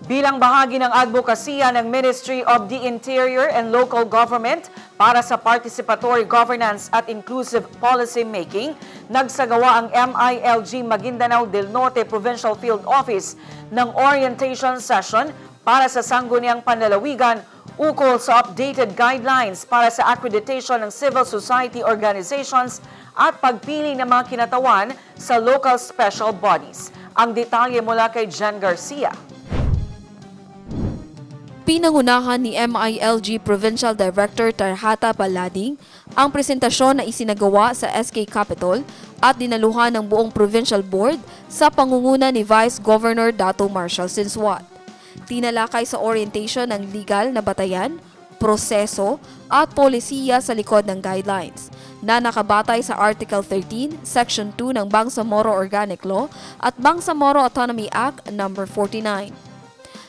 Bilang bahagi ng advokasya ng Ministry of the Interior and Local Government para sa participatory governance at inclusive policy making, nagsagawa ang MILG Maguindanao del Norte Provincial Field Office ng orientation session para sa sangguniang panlalawigan ukol sa updated guidelines para sa accreditation ng civil society organizations at pagpili ng mga kinatawan sa local special bodies. Ang detalye mula kay Jen Garcia. Pinangunahan ni MILG Provincial Director Tarhata Balading ang presentasyon na isinagawa sa SK Capitol at dinaluhan ng buong Provincial Board sa pangunguna ni Vice Governor Dato Marshall Sinswat. Tinalakay sa orientation ng legal na batayan, proseso at polisiya sa likod ng guidelines na nakabatay sa Article 13, Section 2 ng Bangsamoro Organic Law at Bangsamoro Autonomy Act No. 49.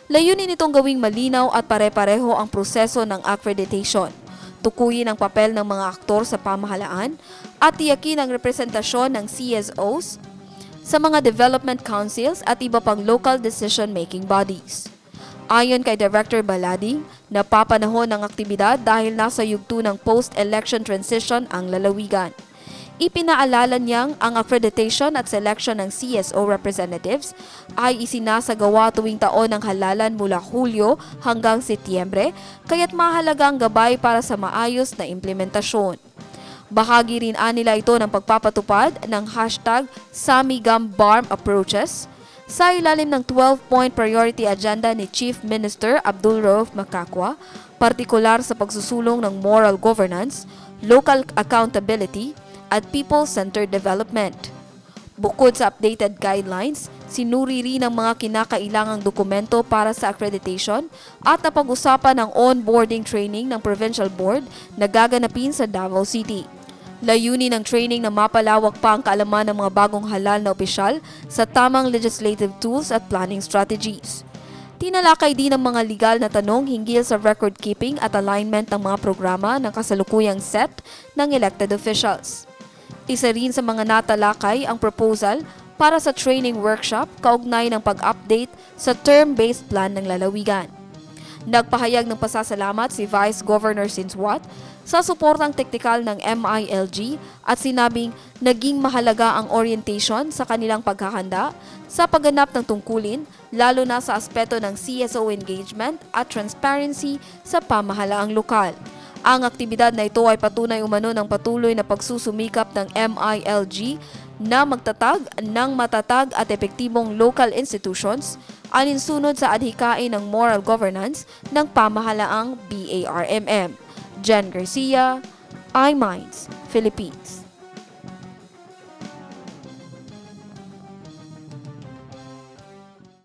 Layunin itong gawing malinaw at pare-pareho ang proseso ng accreditation, tukuyin ang papel ng mga aktor sa pamahalaan at tiyakin ang representasyon ng CSOs sa mga development councils at iba pang local decision-making bodies. Ayon kay Director Balading, napapanahon ng aktibidad dahil nasa yugto ng post-election transition ang lalawigan. Ipinaalala niyang ang accreditation at selection ng CSO representatives ay isinasagawa tuwing taon ng halalan mula Hulyo hanggang Setyembre, kaya't mahalaga ang gabay para sa maayos na implementasyon. Bahagi rin nila ito ng pagpapatupad ng hashtag #SamiGamBarm Approaches sa ilalim ng 12-point priority agenda ni Chief Minister Abdul Rauf Makakwa, partikular sa pagsusulong ng moral governance, local accountability, at people-centered development. Bukod sa updated guidelines, sinuri rin ang mga kinakailangang dokumento para sa accreditation at napag-usapan ang onboarding training ng Provincial Board na gaganapin sa Davao City. Layunin ng training na mapalawak pa ang kaalaman ng mga bagong halal na opisyal sa tamang legislative tools at planning strategies. Tinalakay din ang mga legal na tanong hinggil sa record keeping at alignment ng mga programa ng kasalukuyang set ng elected officials. Isa rin sa mga natalakay ang proposal para sa training workshop kaugnay ng pag-update sa term-based plan ng lalawigan. Nagpahayag ng pasasalamat si Vice Governor Sinswat sa suportang teknikal ng MILG at sinabing naging mahalaga ang orientation sa kanilang paghahanda sa pagganap ng tungkulin, lalo na sa aspeto ng CSO engagement at transparency sa pamahalaang lokal. Ang aktibidad na ito ay patunay umano ng patuloy na pagsusumikap ng MILG na magtatag ng matatag at epektibong local institutions alinsunod sa adhikain ng moral governance ng pamahalaang BARMM. Jen Garcia, iMinds, Philippines.